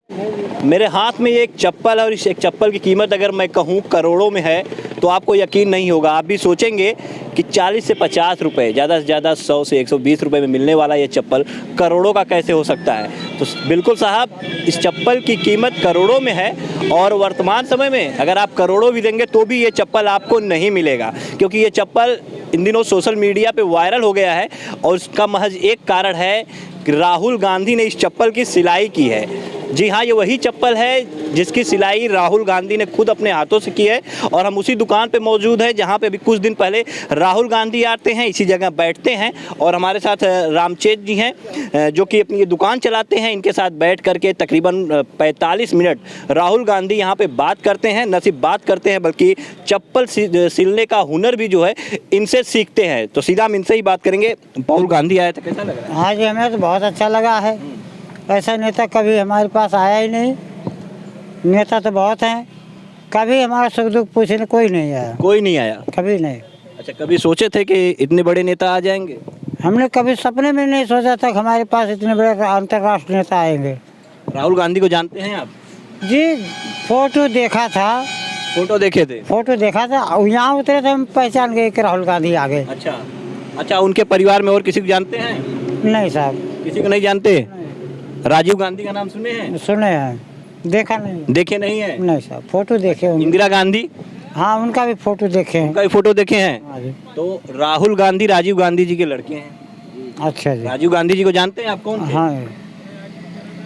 मेरे हाथ में ये एक चप्पल है और इस एक चप्पल की कीमत अगर मैं कहूँ करोड़ों में है तो आपको यकीन नहीं होगा। आप भी सोचेंगे कि 40 से 50 रुपए, ज़्यादा से ज़्यादा 100 से 120 रुपए में मिलने वाला ये चप्पल करोड़ों का कैसे हो सकता है। तो बिल्कुल साहब, इस चप्पल की कीमत करोड़ों में है और वर्तमान समय में अगर आप करोड़ों भी देंगे तो भी ये चप्पल आपको नहीं मिलेगा, क्योंकि ये चप्पल इन दिनों सोशल मीडिया पे वायरल हो गया है और उसका महज एक कारण है कि राहुल गांधी ने इस चप्पल की सिलाई की है। जी हाँ, ये वही चप्पल है जिसकी सिलाई राहुल गांधी ने खुद अपने हाथों से की है और हम उसी दुकान पे मौजूद है जहाँ पे अभी कुछ दिन पहले राहुल गांधी आते हैं, इसी जगह बैठते हैं और हमारे साथ रामचेत जी हैं जो कि अपनी ये दुकान चलाते हैं। इनके साथ बैठ करके तकरीबन 45 मिनट राहुल गांधी यहाँ पे बात करते हैं, न सिर्फ बात करते हैं बल्कि चप्पल सिलने का हुनर भी जो है इनसे सीखते हैं। तो सीधा हम इनसे ही बात करेंगे। राहुल गांधी आए थे, कैसा लग रहा है? हाँ जी, हमें तो बहुत अच्छा लगा है। ऐसा नेता कभी हमारे पास आया ही नहीं। नेता तो बहुत हैं, कभी हमारा सुख दुख पूछने कोई नहीं आया। कोई नहीं आया? कभी नहीं। अच्छा, कभी सोचे थे कि इतने बड़े नेता आ जाएंगे? हमने कभी सपने में नहीं सोचा था कि हमारे पास इतने बड़े अंतर्राष्ट्रीय नेता आएंगे। राहुल गांधी को जानते हैं आप? जी, फोटो देखा था। फोटो देखे थे? फोटो देखा था, यहाँ उतरे थे हम पहचान गए कि राहुल गांधी आ गए। अच्छा, उनके परिवार में और किसी को जानते हैं? नहीं साहब, किसी को नहीं जानते? राजीव गांधी का नाम सुने हैं? सुने हैं, देखा नहीं। देखे नहीं है? नहीं साहब, फोटो देखे। इंदिरा गांधी? हाँ, उनका भी फोटो देखे हैं। उनका भी फोटो देखे हैं? हाँ जी। तो राहुल गांधी राजीव गांधी जी के लड़के हैं। अच्छा जी। राजीव गांधी जी को जानते हैं आप? कौन थे? हाँ,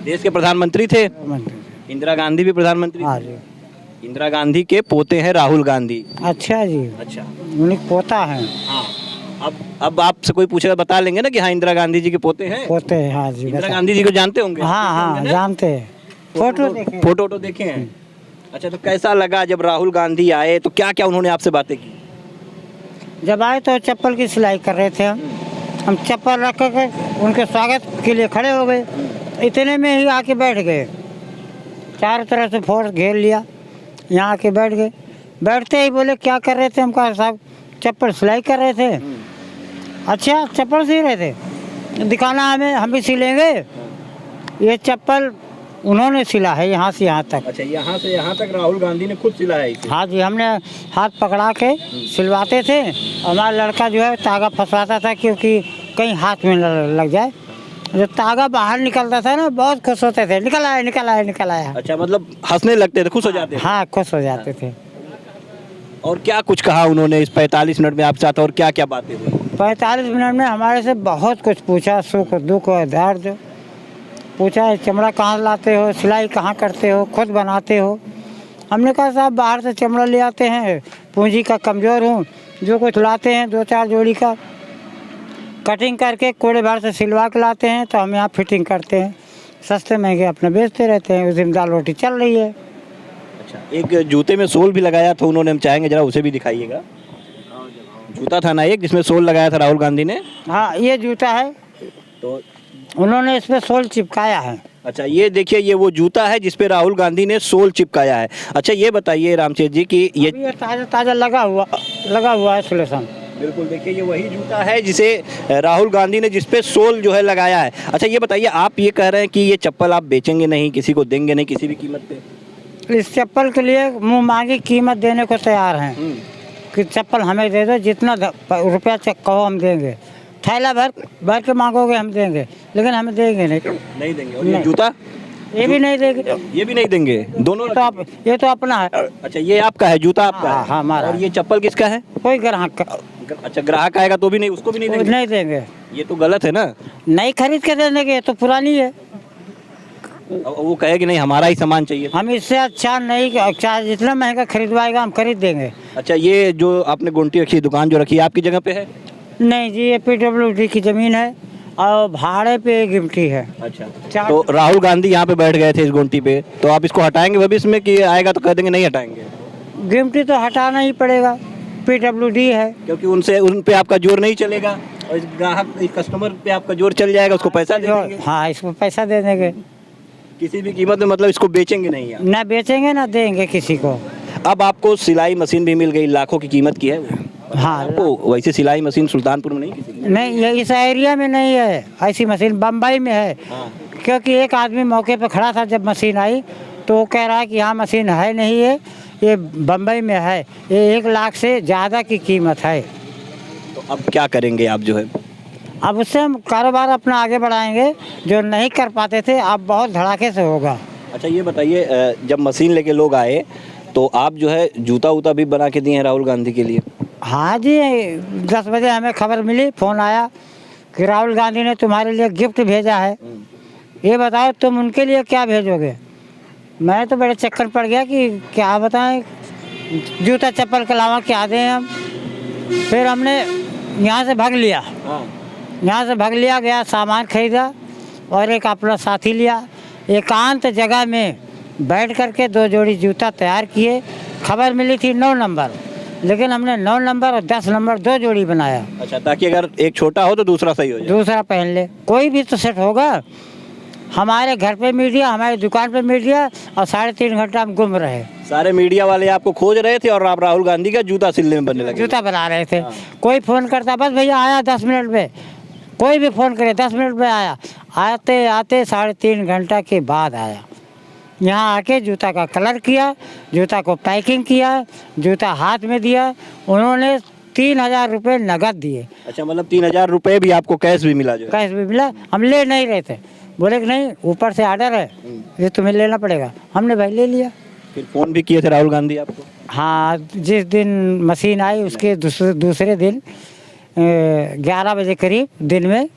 देश के प्रधानमंत्री थे। मंत्री। इंदिरा गांधी भी प्रधानमंत्री हाँ थी। जी। इंदिरा गांधी के पोते हैं राहुल गांधी। अच्छा जी, अच्छा, उन्हीं पोता है। हाँ। अब आपसे कोई पूछेगा बता लेंगे ना कि हाँ इंदिरा गांधी जी के पोते हैं? पोते हैं, हाँ जी। इंदिरा गांधी जी को जानते होंगे? हाँ हाँ, जानते हैं। फोटो देखे हैं। अच्छा, तो कैसा लगा जब राहुल गांधी आए तो क्या क्या उन्होंने आपसे बातें की? जब आए तो चप्पल की सिलाई कर रहे थे हम चप्पल रख कर उनके स्वागत के लिए खड़े हो गए। इतने में ही आके बैठ गए, चारों तरफ से फोर्स घेर लिया, यहाँ आके बैठ गए। बैठते ही बोले क्या कर रहे थे? हम कहा साहब चप्पल सिलाई कर रहे थे। अच्छा, चप्पल सी रहे थे, दिखाना हमें, हम भी सिलेंगे। ये चप्पल उन्होंने सिला है यहाँ से यहाँ तक। अच्छा, यहाँ से यहाँ तक राहुल गांधी ने खुद सिलाया है इसे? हाँ जी, हमने हाथ पकड़ा के सिलवाते थे। हमारा लड़का जो है तागा फंसवाता था क्योंकि कहीं हाथ में लग जाए। जो तागा बाहर निकलता था ना, बहुत खुश होते थे, निकल आया निकल आया निकल आया। अच्छा, मतलब हंसने लगते थे, खुश हो जाते थे? हाँ, खुश हो जाते थे। और क्या कुछ कहा उन्होंने इस 45 मिनट में आपके साथ, और क्या क्या बातें हुई? 45 मिनट में हमारे से बहुत कुछ पूछा, सुख दुख और दर्द पूछा। चमड़ा कहाँ लाते हो, सिलाई कहाँ करते हो, खुद बनाते हो? हमने कहा साहब बाहर से चमड़ा ले आते हैं, पूंजी का कमज़ोर हूँ, जो कुछ लाते हैं 2-4 जोड़ी का कटिंग करके कोड़े भर से सिलवा के लाते हैं, तो हम यहाँ फिटिंग करते हैं, सस्ते महंगे अपने बेचते रहते हैं। उस दिन दाल रोटी चल रही है। अच्छा, एक जूते में सोल भी लगाया था उन्होंने, हम चाहेंगे जरा उसे भी दिखाइएगा। जूता था ना एक जिसमें सोल लगाया था राहुल गांधी ने? हाँ, ये जूता है, तो उन्होंने इसमें सोल चिपकाया है। अच्छा, ये देखिए, ये वो जूता है जिसपे राहुल गांधी ने सोल चिपकाया है। अच्छा, ये बताइए रामचेत जी कि ये ताज़ा ताज़ा लगा हुआ है सोल्यूशन। बिल्कुल, देखिए ये वही जूता है जिसे राहुल गांधी ने जिसपे सोल जो है लगाया है। अच्छा, ये बताइए, आप ये कह रहे हैं कि ये चप्पल आप बेचेंगे नहीं, किसी को देंगे नहीं किसी भी कीमत पे? इस चप्पल के लिए मुँह मांगी कीमत देने को तैयार हैं कि चप्पल हमें दे दो, जितना रुपया कहो हम देंगे। थैला भर के मांगोगे हम देंगे, लेकिन हमें देंगे नहीं देंगे। और ये जूता? ये भी नहीं देंगे। ये भी नहीं देंगे? दोनों? ये तो अपना है। अच्छा, ये आपका है जूता? आपका? हाँ, हमारा। और ये चप्पल किसका है? कोई ग्राहक का। अच्छा, ग्राहक आएगा तो भी नहीं, उसको भी नहीं देंगे? नहीं देंगे। ये तो गलत है ना? नहीं खरीद के देने के, तो पुरानी है। वो कहे कि नहीं हमारा ही सामान चाहिए। हम इससे अच्छा नहीं, चाहे जितना महंगा खरीदवाएगा हम खरीद देंगे। अच्छा, ये जो आपने गुंटी रखी, दुकान जो रखी है, आपकी जगह पे है? नहीं जी, ये PWD की ज़मीन है और भाड़े पे गिमटी है। अच्छा, तो राहुल गांधी यहाँ पे बैठ गए थे इस गुंटी पे, तो आप इसको हटाएंगे भविष्य में कि आएगा तो कह देंगे नहीं हटाएंगे? गिमटी तो हटाना ही पड़ेगा, PWD है। क्योंकि उन पे आपका जोर नहीं चलेगा और इस ग्राहक, इस कस्टमर पे आपका जोर चल जाएगा, उसको पैसा दे देंगे। हाँ, इसको पैसा दे देंगे किसी भी कीमत में, मतलब इसको बेचेंगे नहीं आप? ना बेचेंगे ना देंगे किसी को। अब आपको सिलाई मशीन भी मिल गई, लाखों की कीमत की है वो। हाँ, आपको वैसे सिलाई मशीन सुल्तानपुर में नहीं किसी की? नहीं, ये इस एरिया में नहीं है ऐसी मशीन, बम्बई में है। क्योंकि एक आदमी मौके पर खड़ा था जब मशीन आई, तो वो कह रहा है कि यहाँ मशीन है नहीं है, ये बम्बई में है, ये 1 लाख से ज़्यादा की कीमत है। तो अब क्या करेंगे आप जो है? अब उससे हम कारोबार अपना आगे बढ़ाएंगे, जो नहीं कर पाते थे अब बहुत धड़ाके से होगा। अच्छा ये बताइए, जब मशीन लेके लोग आए तो आप जो है जूता वूता भी बना के दिए हैं राहुल गांधी के लिए? हाँ जी, 10 बजे हमें खबर मिली, फ़ोन आया कि राहुल गांधी ने तुम्हारे लिए गिफ्ट भेजा है। ये बताओ तुम उनके लिए क्या भेजोगे? मैं तो बड़े चक्कर पड़ गया कि क्या बताएं, जूता चप्पल के अलावा क्या दें हम। फिर हमने यहाँ से भाग लिया, यहाँ से भाग लिया, गया सामान खरीदा और एक अपना साथी लिया। एकांत जगह में बैठ करके 2 जोड़ी जूता तैयार किए। खबर मिली थी 9 नंबर, लेकिन हमने 9 नंबर और 10 नंबर 2 जोड़ी बनाया। अच्छा, ताकि अगर एक छोटा हो तो दूसरा सही हो जाए। दूसरा पहन ले, कोई भी तो सेट होगा। हमारे घर पे मीडिया, हमारी दुकान पे मीडिया, और 3.5 घंटा हम गुम रहे। सारे मीडिया वाले आपको खोज रहे थे और आप राहुल गांधी का जूता सिलने में बनने लगे। जूता बना रहे थे। कोई फ़ोन करता, बस भैया आया 10 मिनट में, कोई भी फ़ोन करे 10 मिनट में आया। आते आते 3.5 घंटा के बाद आया। यहाँ आके जूता का कलर किया, जूता को पैकिंग किया, जूता हाथ में दिया। उन्होंने 3,000 रुपये नगद दिए। अच्छा, मतलब 3,000 रुपये भी आपको कैश भी मिला जो है? कैश भी मिला। हम ले नहीं रहे थे, बोले कि नहीं ऊपर से आर्डर है, ये तुम्हें लेना पड़ेगा। हमने भाई ले लिया। फिर फ़ोन भी किए थे राहुल गांधी आपको? हाँ, जिस दिन मशीन आई उसके दूसरे दिन 11 बजे करीब दिन में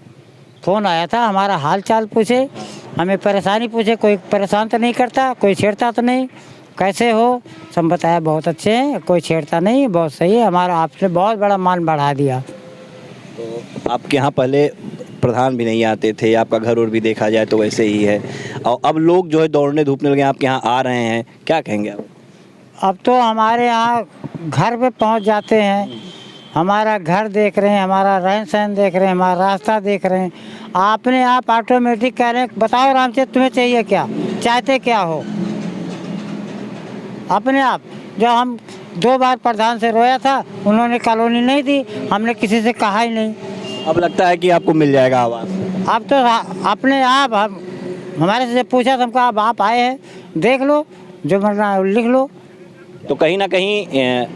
फ़ोन आया था। हमारा हाल चाल पूछे, हमें परेशानी पूछे। कोई परेशान तो नहीं करता, कोई छेड़ता तो नहीं, कैसे हो? सब बताया बहुत अच्छे हैं, कोई छेड़ता नहीं, बहुत सही है। हमारा आपने बहुत बड़ा मान बढ़ा दिया। तो आपके यहाँ पहले प्रधान भी नहीं आते थे, आपका घर और भी देखा जाए तो वैसे ही है, और अब लोग जो है दौड़ने धूपने लगे, आपके यहाँ आ रहे हैं, क्या कहेंगे आप? अब तो हमारे यहाँ घर पे पहुँच जाते हैं, हमारा घर देख रहे हैं, हमारा रहन सहन देख रहे हैं, हमारा रास्ता देख रहे हैं। आपने आप ऑटोमेटिक कह रहे हैं, बताओ रामचंद्र तुम्हें चाहिए क्या, चाहते क्या हो? अपने आप। जब हम 2 बार प्रधान से रोया था, उन्होंने कॉलोनी नहीं दी, हमने किसी से कहा ही नहीं। अब लगता है कि आपको मिल जाएगा आवास? अब तो अपने आप हमारे से पूछा, तो हम कहा अब आप आए हैं, देख लो, जो मरना है लिख लो। तो कहीं ना कहीं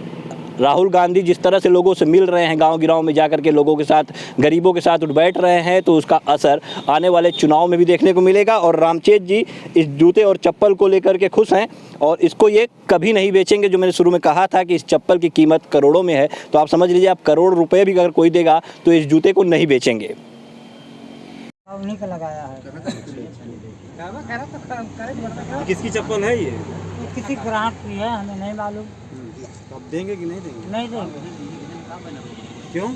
राहुल गांधी जिस तरह से लोगों से मिल रहे हैं, गांव गिराव में जाकर के लोगों के साथ, गरीबों के साथ उठ बैठ रहे हैं, तो उसका असर आने वाले चुनाव में भी देखने को मिलेगा। और रामचेत जी इस जूते और चप्पल को लेकर के खुश हैं और इसको ये कभी नहीं बेचेंगे। जो मैंने शुरू में कहा था कि इस चप्पल की कीमत करोड़ों में है, तो आप समझ लीजिए, आप करोड़ रुपए भी अगर कोई देगा तो इस जूते को नहीं बेचेंगे। उन्हीं का लगाया है। किसकी चप्पल है ये? किसी ग्राहक की है, हमें नहीं मालूम। आप देंगे कि नहीं देंगे? नहीं देंगे। क्यों?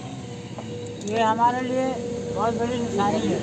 ये हमारे लिए बहुत बड़ी निशानी है।